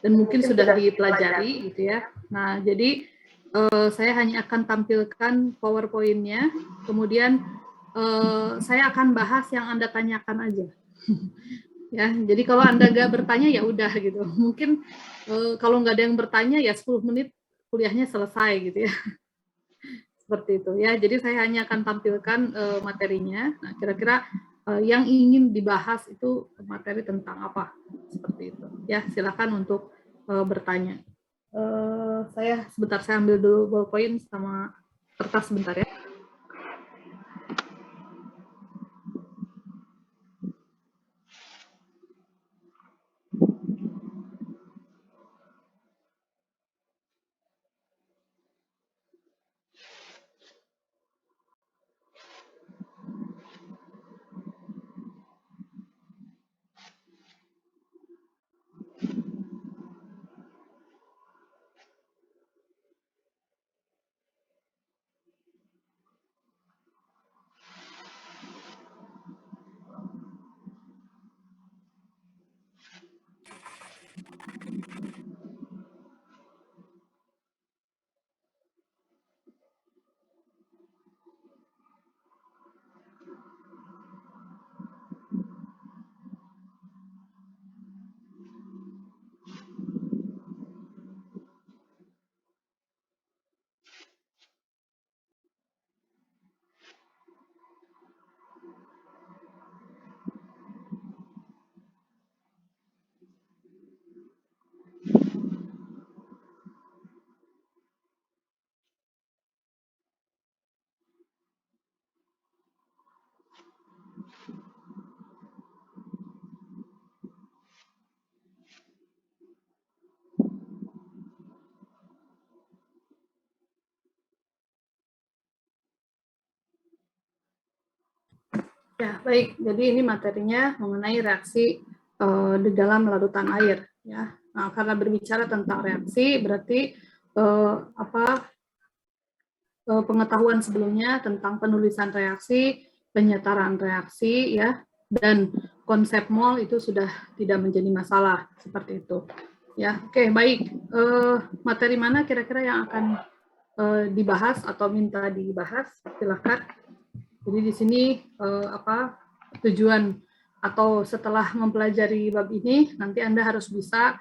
dan mungkin sudah dipelajari gitu ya. Nah, jadi saya hanya akan tampilkan PowerPoint-nya, kemudian saya akan bahas yang Anda tanyakan aja. Ya, jadi kalau Anda nggak bertanya ya udah gitu. Mungkin kalau nggak ada yang bertanya ya 10 menit kuliahnya selesai gitu ya. Seperti itu ya. Jadi saya hanya akan tampilkan materinya. Nah, kira-kira yang ingin dibahas itu materi tentang apa? Seperti itu. Ya, silakan untuk bertanya. Saya ambil dulu ballpoint sama kertas sebentar ya. Ya, baik. Jadi ini materinya mengenai reaksi di dalam larutan air. Ya, nah, karena berbicara tentang reaksi, berarti pengetahuan sebelumnya tentang penulisan reaksi, penyetaraan reaksi, ya, dan konsep mol itu sudah tidak menjadi masalah seperti itu. Ya, oke, baik. Materi mana kira-kira yang akan dibahas atau minta dibahas? Silakan. Jadi di sini tujuan atau setelah mempelajari bab ini nanti Anda harus bisa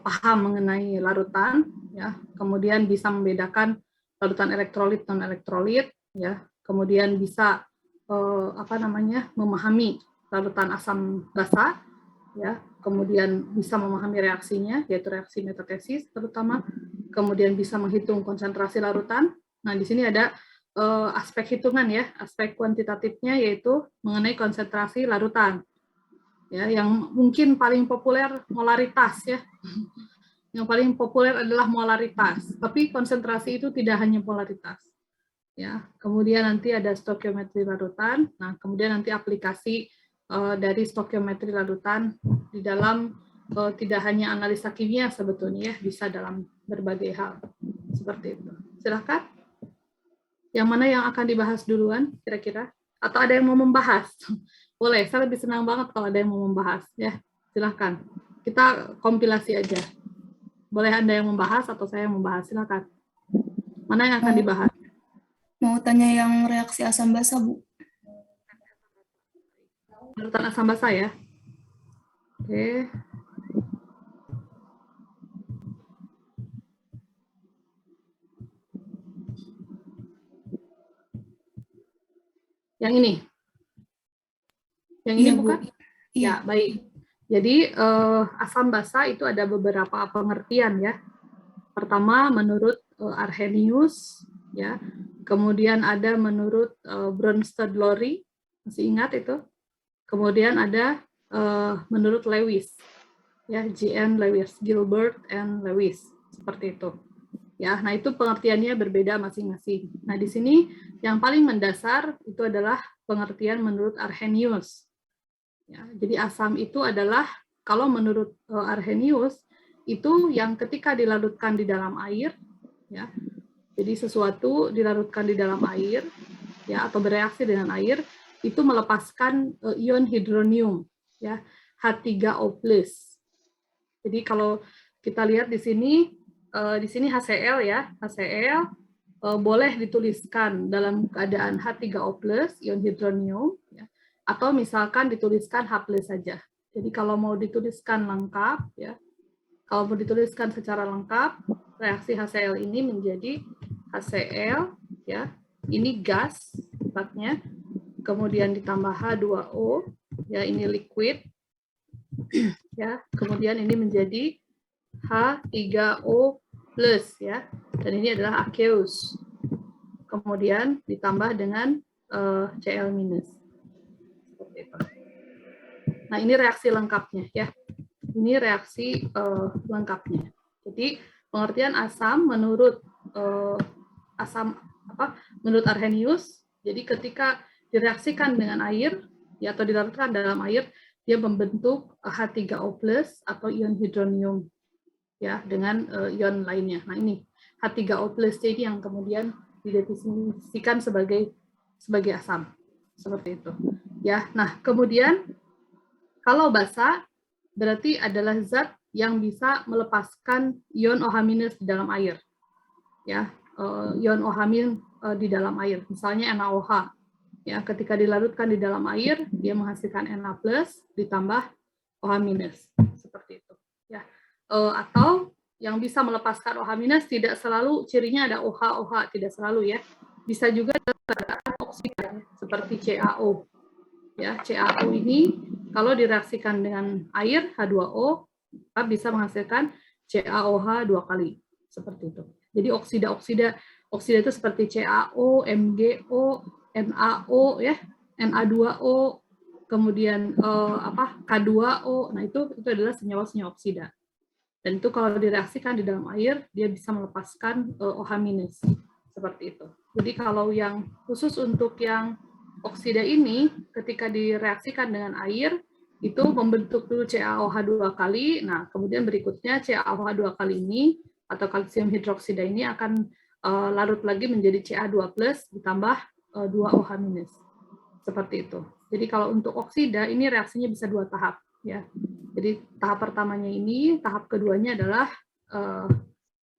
paham mengenai larutan, ya, kemudian bisa membedakan larutan elektrolit non elektrolit, ya, kemudian bisa memahami larutan asam basa, ya, kemudian bisa memahami reaksinya yaitu reaksi metatesis terutama, kemudian bisa menghitung konsentrasi larutan. Nah di sini ada aspek hitungan ya, aspek kuantitatifnya yaitu mengenai konsentrasi larutan. Ya, yang mungkin paling populer molaritas ya. Yang paling populer adalah molaritas, tapi konsentrasi itu tidak hanya molaritas. Ya, kemudian nanti ada stokiometri larutan. Nah, kemudian nanti aplikasi dari stokiometri larutan di dalam tidak hanya analisa kimia sebetulnya ya, bisa dalam berbagai hal. Seperti itu. Silakan. Yang mana yang akan dibahas duluan kira-kira? Atau ada yang mau membahas? Boleh, saya lebih senang banget kalau ada yang mau membahas. Ya, silahkan. Kita kompilasi aja. Boleh Anda yang membahas atau saya yang membahas? Silahkan. Mana yang akan dibahas? Mau tanya yang reaksi asam basa, Bu. Larutan asam basa ya? Oke. Yang ini? Yang ini bukan? Iya. Ya, baik. Jadi asam basa itu ada beberapa pengertian ya. Pertama menurut Arrhenius, ya. Kemudian ada menurut Bronsted-Lowry, masih ingat itu? Kemudian ada menurut Lewis, ya, G.N. Lewis, Gilbert and Lewis, seperti itu. Ya, nah itu pengertiannya berbeda masing-masing. Nah di sini yang paling mendasar itu adalah pengertian menurut Arrhenius. Ya, jadi asam itu adalah kalau menurut Arrhenius itu yang ketika dilarutkan di dalam air, ya, jadi sesuatu dilarutkan di dalam air, ya, atau bereaksi dengan air itu melepaskan ion hidronium, ya, H3O+. Jadi kalau kita lihat di sini HCl ya, HCl boleh dituliskan dalam keadaan H3O+, ion hidronium, ya, atau misalkan dituliskan H+ saja. Jadi kalau mau dituliskan lengkap, ya, kalau mau dituliskan secara lengkap, reaksi HCl ini menjadi HCl, ya, ini gas sifatnya, kemudian ditambah H2O, ya, ini liquid, ya, kemudian ini menjadi H3O+, ya, dan ini adalah aqueous. Kemudian ditambah dengan Cl-. Seperti itu. Nah, ini reaksi lengkapnya, ya. Ini reaksi lengkapnya. Jadi pengertian asam menurut menurut Arrhenius, jadi ketika direaksikan dengan air, ya, atau dilarutkan dalam air, dia membentuk H3O+ atau ion hidronium, ya, dengan ion lainnya. Nah, ini H3O+ ini yang kemudian didefinisikan sebagai asam, seperti itu. Ya, nah kemudian kalau basa berarti adalah zat yang bisa melepaskan ion OH- di dalam air, ya, ion OH- di dalam air, misalnya NaOH, ya, ketika dilarutkan di dalam air dia menghasilkan Na+ ditambah OH-, seperti itu, ya. Atau yang bisa melepaskan OH- tidak selalu cirinya ada OH, tidak selalu, ya, bisa juga oksida seperti CaO, ya. CaO ini kalau direaksikan dengan air H2O bisa menghasilkan CaOH 2 kali, seperti itu. Jadi oksida itu seperti CaO, MgO, NaO, ya, Na2O, kemudian K2O. Nah, itu adalah senyawa-senyawa oksida. Dan itu kalau direaksikan di dalam air dia bisa melepaskan OH-, seperti itu. Jadi kalau yang khusus untuk yang oksida ini ketika direaksikan dengan air itu membentuk dulu CaOH 2 kali. Nah, kemudian berikutnya CaOH 2 kali ini atau kalsium hidroksida ini akan larut lagi menjadi Ca2+ ditambah 2 OH-. Seperti itu. Jadi kalau untuk oksida ini reaksinya bisa 2 tahap, ya. Jadi tahap pertamanya ini, tahap keduanya adalah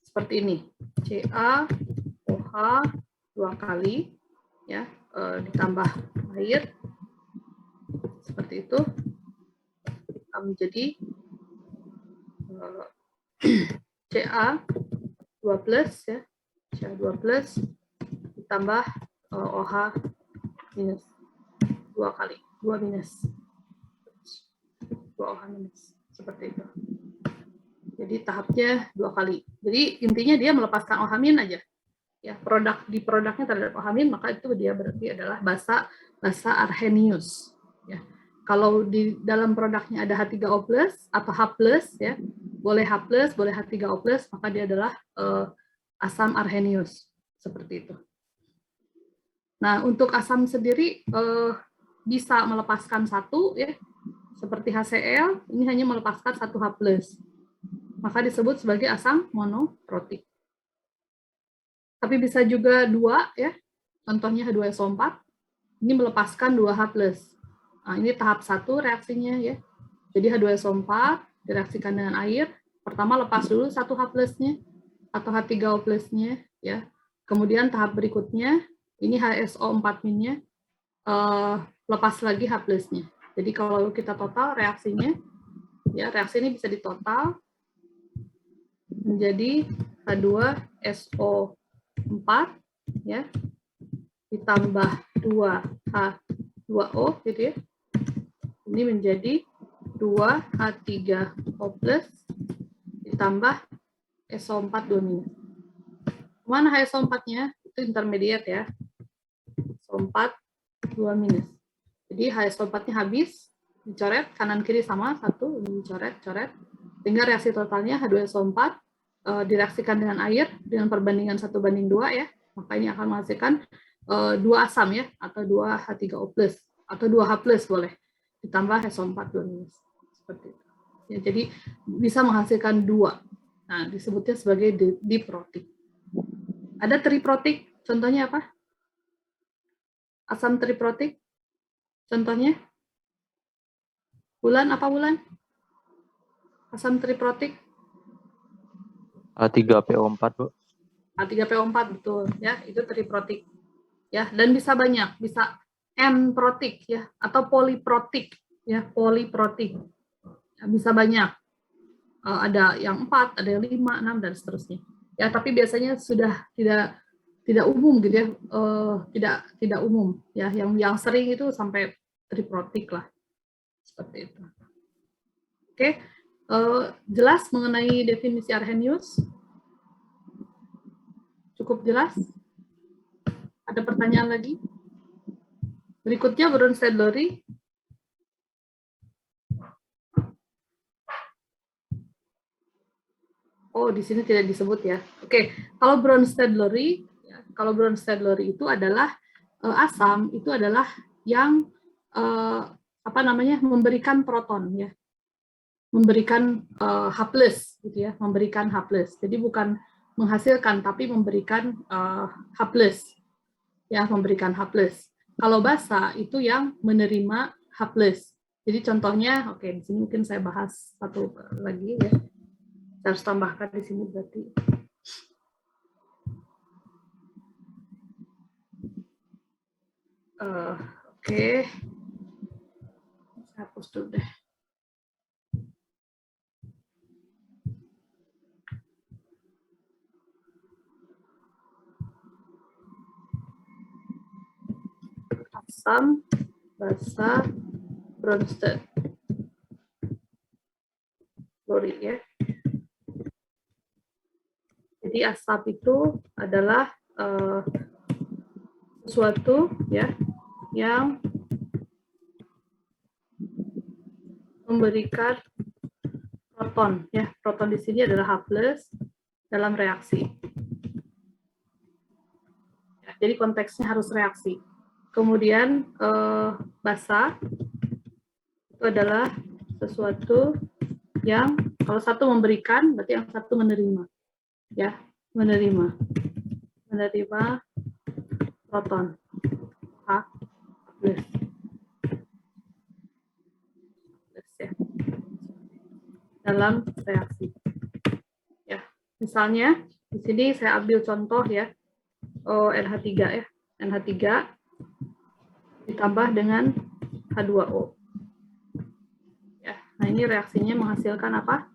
seperti ini. CaOH 2 kali, ya, ditambah air seperti itu menjadi Ca2+, ya, Ca2+ ditambah OH- 2 kali, 2 OH-, seperti itu. Jadi tahapnya 2 kali. Jadi intinya dia melepaskan OH- aja. Ya, produknya terhadap OH-, maka itu dia berarti adalah basa Arrhenius, ya. Kalau di dalam produknya ada H3O+ atau H+, ya, boleh H+, boleh H3O+, maka dia adalah asam Arrhenius, seperti itu. Nah, untuk asam sendiri bisa melepaskan satu, ya, seperti HCl, ini hanya melepaskan 1 H+. Maka disebut sebagai asam monoprotik. Tapi bisa juga 2, ya. Contohnya H2SO4, ini melepaskan 2 H+. Nah, ini tahap 1 reaksinya, ya. Jadi H2SO4 direaksikan dengan air, pertama lepas dulu 1 H+-nya atau H3O+-nya, ya. Kemudian tahap berikutnya ini HSO4-nya lepas lagi H+-nya. Jadi kalau kita total reaksinya, ya, reaksi ini bisa ditotal menjadi H2SO4, ya, ditambah 2H2O, gitu ya. Ini menjadi 2H3O+ ditambah SO4 2-. Mana HSO4-nya? Itu intermediate, ya. SO4 2-. Jadi HSO4-nya habis, dicoret kanan kiri sama, satu ini dicoret, sehingga reaksi totalnya H2SO4 direaksikan dengan air dengan perbandingan 1:2, ya, maka ini akan menghasilkan 2 asam, ya, atau 2 H3O+, atau 2 H+ boleh, ditambah SO4 2-. Seperti itu. Ya, jadi bisa menghasilkan 2. Nah, disebutnya sebagai diprotik. Ada triprotik, contohnya apa? Asam triprotik, contohnya? Bulan, apa Bulan? Asam triprotik? A3PO4, Bu. A3PO4 betul ya, itu triprotik ya, dan bisa banyak, bisa N-protik ya, atau poliprotik ya, poliprotik ya, bisa banyak. Ada yang 4, ada yang 5, 6 dan seterusnya ya, tapi biasanya sudah tidak umum gitu ya, tidak umum ya, yang sering itu sampai triprotik lah, seperti itu. Oke, jelas mengenai definisi Arrhenius? Cukup jelas? Ada pertanyaan lagi? Berikutnya Bronsted-Lowry. Oh, di sini tidak disebut ya. Oke, kalau Bronsted-Lowry, ya, kalau Bronsted-Lowry itu adalah asam, itu adalah yang memberikan proton ya, memberikan H+, gitu ya, memberikan H+. Jadi bukan menghasilkan, tapi memberikan H+, ya, memberikan H+. Kalau basa itu yang menerima H+. Jadi contohnya, oke, di sini mungkin saya bahas satu lagi ya. Saya harus tambahkan di sini berarti. Oke. Saya hapus dulu deh. Asam, basa, Bronsted. Lowry ya. Jadi asap itu adalah sesuatu ya yang memberikan proton ya. Proton di sini adalah H+ dalam reaksi. Ya, jadi konteksnya harus reaksi. Kemudian basa itu adalah sesuatu yang kalau satu memberikan berarti yang satu menerima. Ya, menerima proton H+. Ya, dalam reaksi. Ya, misalnya di sini saya ambil contoh ya, NH3 ya, NH3 ditambah dengan H2O. Ya, nah ini reaksinya menghasilkan apa?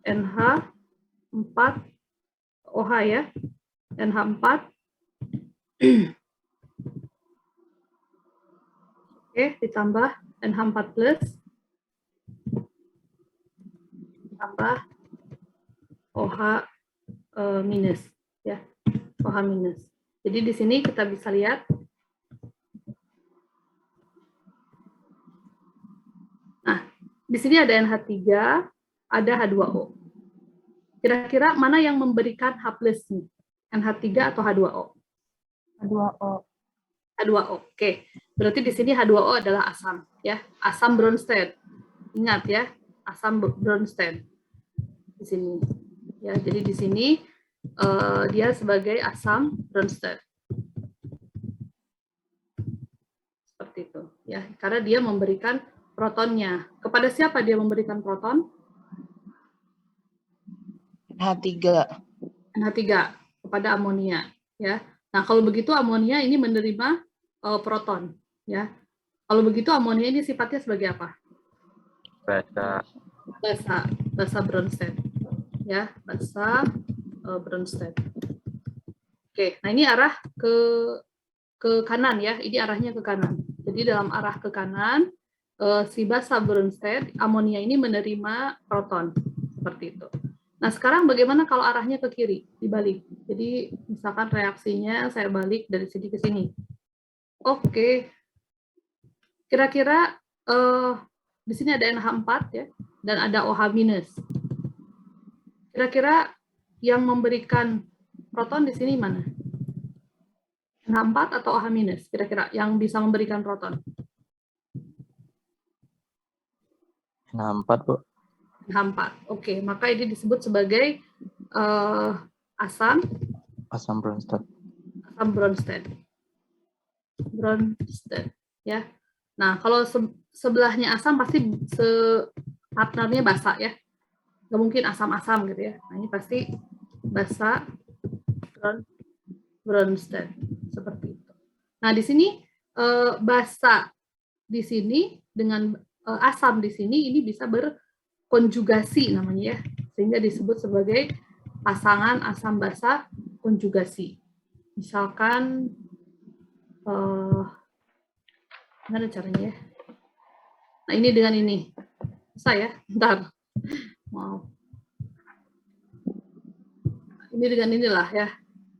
NH4OH ya, NH4. Oke, ditambah NH4+, tambah OH minus ya, OH minus. Jadi di sini kita bisa lihat di sini ada NH3, ada H2O. Kira-kira mana yang memberikan H+ nih? NH3 atau H2O? H2O. H2O. Oke. Berarti di sini H2O adalah asam ya, asam Bronsted. Ingat ya, asam Bronsted. Di sini. Ya, jadi di sini dia sebagai asam Bronsted. Seperti itu ya, karena dia memberikan protonnya. Kepada siapa dia memberikan proton? NH3. NH3 kepada amonia ya. Nah, kalau begitu amonia ini menerima proton ya. Kalau begitu amonia ini sifatnya sebagai apa? Basa Bronsted. Ya, basa Bronsted. Oke, nah ini arah ke kanan ya. Ini arahnya ke kanan. Jadi dalam arah ke kanan si basa Bronsted, amonia ini menerima proton seperti itu. Nah, sekarang bagaimana kalau arahnya ke kiri, dibalik? Jadi, misalkan reaksinya saya balik dari sini ke sini. Oke. Kira-kira di sini ada NH4 ya, dan ada OH minus. Kira-kira yang memberikan proton di sini mana? NH4 atau OH minus? Kira-kira yang bisa memberikan proton? NH4, Bu. NH4. Oke, maka ini disebut sebagai asam Bronsted. Asam Bronsted. Bronsted ya. Nah, kalau sebelahnya asam pasti partnernya basa ya. Nggak mungkin asam-asam gitu ya. Nah, ini pasti basa Bronsted seperti itu. Nah, di sini basa di sini dengan asam di sini ini bisa berkonjugasi namanya ya, sehingga disebut sebagai pasangan asam basa konjugasi. Misalkan gimana caranya ya? Nah, ini dengan ini. Bisa ya? Bentar. Maaf. Ini dengan inilah ya.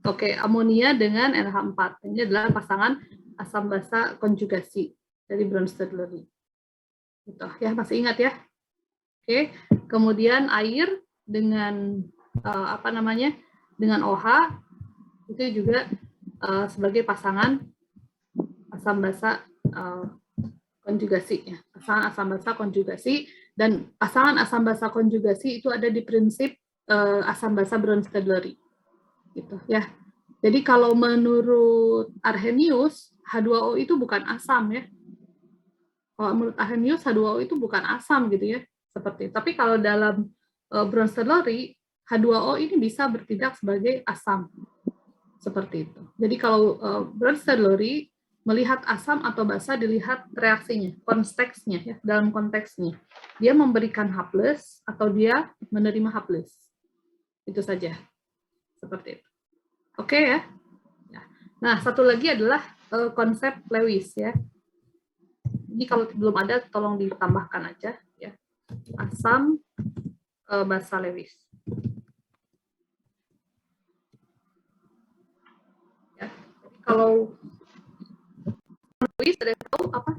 Oke, amonia dengan NH4. Ini adalah pasangan asam basa konjugasi dari Bronsted-Lowry. Gitu. Ya, masih ingat ya? Oke. Kemudian air dengan dengan OH itu juga sebagai pasangan asam basa konjugasi ya. Pasangan asam basa konjugasi, dan pasangan asam basa konjugasi itu ada di prinsip asam basa Bronsted-Lowry. Gitu ya. Jadi kalau menurut Arrhenius, H2O itu bukan asam ya. Kalau menurut Arrhenius, H2O itu bukan asam gitu ya. Seperti. Tapi kalau dalam Bronsted-Lowry, H2O ini bisa bertindak sebagai asam. Seperti itu. Jadi kalau Bronsted-Lowry melihat asam atau basa dilihat reaksinya, konteksnya ya, dalam konteksnya. Dia memberikan H+ atau dia menerima H+. Itu saja. Seperti itu. Oke ya. Nah, satu lagi adalah konsep Lewis ya. Ini kalau belum ada tolong ditambahkan aja ya. Asam basa Lewis. Ya. Kalau Lewis ada yang tahu apa?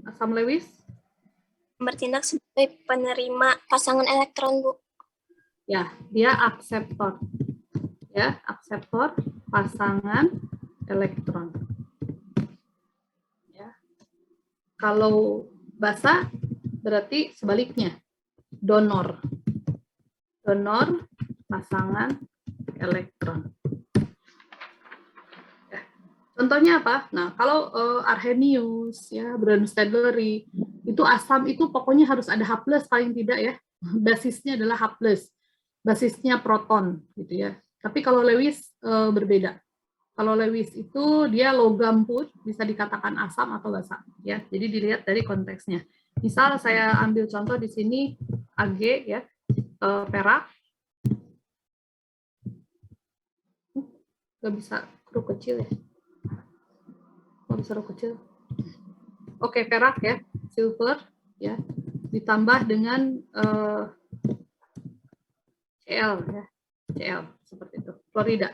Asam Lewis bertindak sebagai penerima pasangan elektron, Bu. Ya, dia akseptor. Ya, akseptor pasangan elektron. Ya. Kalau basa berarti sebaliknya. Donor. Donor pasangan elektron. Ya. Contohnya apa? Nah, kalau Arrhenius, ya, Bronsted-Lowry, itu asam itu pokoknya harus ada H+ paling tidak ya. Basisnya adalah H+. Basisnya proton gitu ya. Tapi kalau Lewis berbeda. Kalau Lewis itu dia logam pun bisa dikatakan asam atau basa ya. Jadi dilihat dari konteksnya. Misal saya ambil contoh di sini Ag ya, perak. Nggak bisa huruf kecil ya. Nggak bisa huruf kecil. Oke, perak ya, silver ya, ditambah dengan Cl ya, Cl seperti itu, klorida.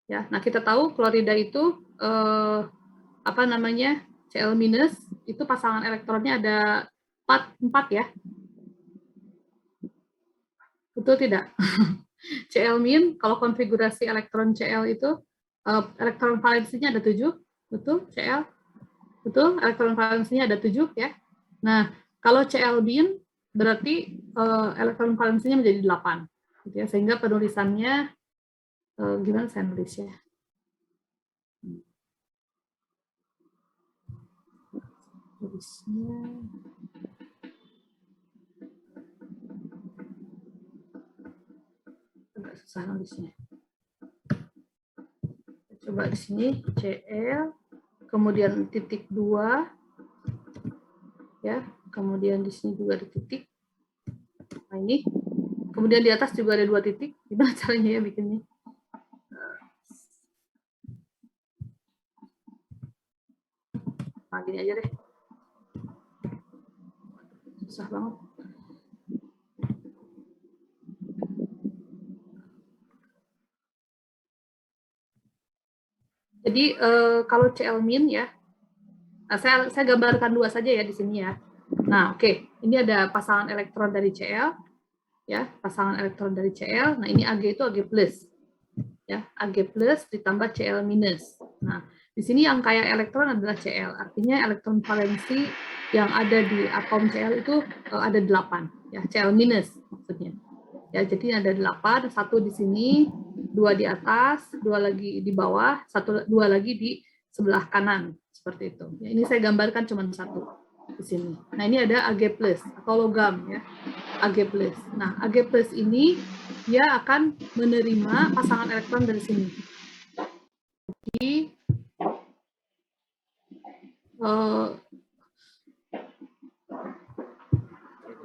Ya, nah kita tahu klorida itu Cl- itu pasangan elektronnya ada 4 ya. Betul tidak? Cl- kalau konfigurasi elektron Cl itu elektron valensinya ada 7, betul? Cl, betul? Elektron valensinya ada 7 ya. Nah, kalau Cl- berarti elektron valensinya menjadi 8, gitu ya, sehingga penulisannya gimana saya nulis ya? Tulisnya agak susah nulisnya. Coba di sini Cl, kemudian titik 2 ya, kemudian di sini juga ada titik. Nah, ini kemudian di atas juga ada 2 titik. Gimana caranya ya bikinnya? Nah, gini aja deh. Susah banget. Jadi kalau Cl- ya, nah, saya gambarkan 2 saja ya di sini ya. Nah, oke. Ini ada pasangan elektron dari Cl, ya, pasangan elektron dari Cl. Nah, ini Ag itu Ag+, ya, Ag+ ditambah Cl-. Nah, di sini yang kaya elektron adalah Cl. Artinya elektron valensi yang ada di atom Cl itu ada 8, ya, Cl- maksudnya. Ya, jadi ada 8, 1 di sini, 2 di atas, 2 lagi di bawah, 2 lagi di sebelah kanan, seperti itu. Ya, ini saya gambarkan cuma 1. di sini. Nah, ini ada Ag+ atau logam ya. Ag+. Nah, Ag+ ini dia akan menerima pasangan elektron dari sini. Jadi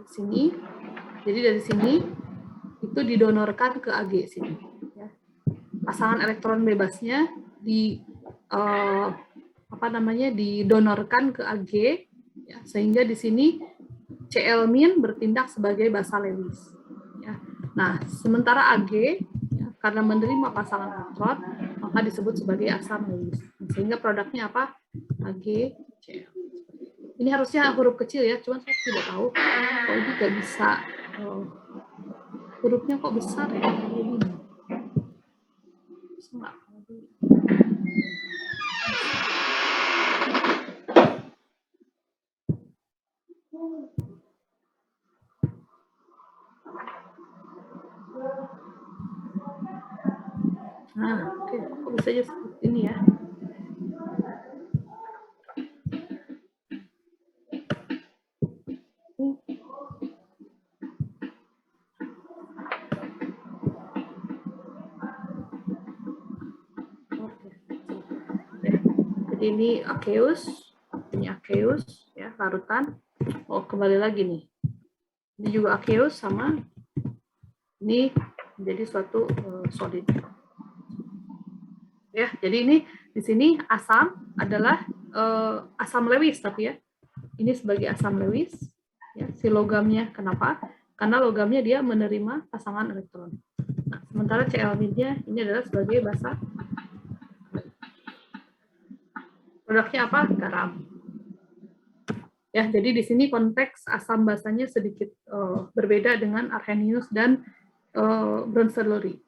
sini. Jadi dari sini itu didonorkan ke Ag sini. Ya. Pasangan elektron bebasnya didonorkan ke Ag, ya, sehingga di sini Cl- bertindak sebagai basa Lewis. Ya. Nah, sementara Ag ya, karena menerima pasangan elektron maka disebut sebagai asam Lewis. Sehingga produknya apa? AgCl. Ini harusnya huruf kecil ya, cuman saya tidak tahu kok ini nggak bisa. Hurufnya kok besar ya? Bisa nggak? Nah, oke, kok bisa aja seperti ini ya? Jadi ini aqueous ya, larutan. Oh, kembali lagi nih. Ini juga aqueous sama ini menjadi suatu solid. Ya, jadi ini di sini asam adalah asam Lewis tapi ya. Ini sebagai asam Lewis ya, si logamnya. Kenapa? Karena logamnya dia menerima pasangan elektron. Nah, sementara Cl-nya ini adalah sebagai basa. Produknya apa? Garam. Ya, jadi di sini konteks asam basanya sedikit berbeda dengan Arrhenius dan Bronsted-Lowry.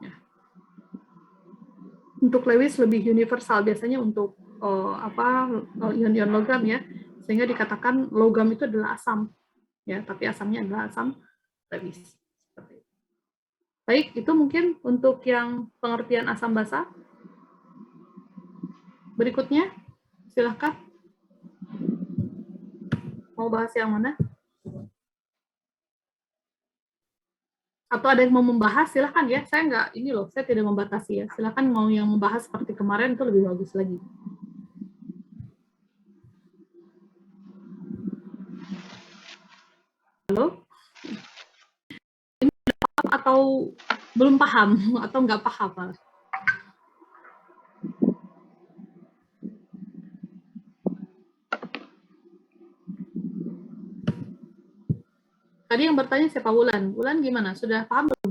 Ya. Untuk Lewis lebih universal, biasanya untuk ion-ion logam ya, sehingga dikatakan logam itu adalah asam, ya, tapi asamnya adalah asam Lewis. Baik, itu mungkin untuk yang pengertian asam basa. Berikutnya, silahkan. Mau bahas yang mana? Atau ada yang mau membahas, silahkan ya. Saya nggak, ini loh, saya tidak membatasi ya. Silahkan mau yang membahas seperti kemarin, itu lebih bagus lagi. Halo? Ini atau belum paham, atau nggak paham? Tadi yang bertanya siapa? Wulan. Wulan gimana? Sudah paham belum?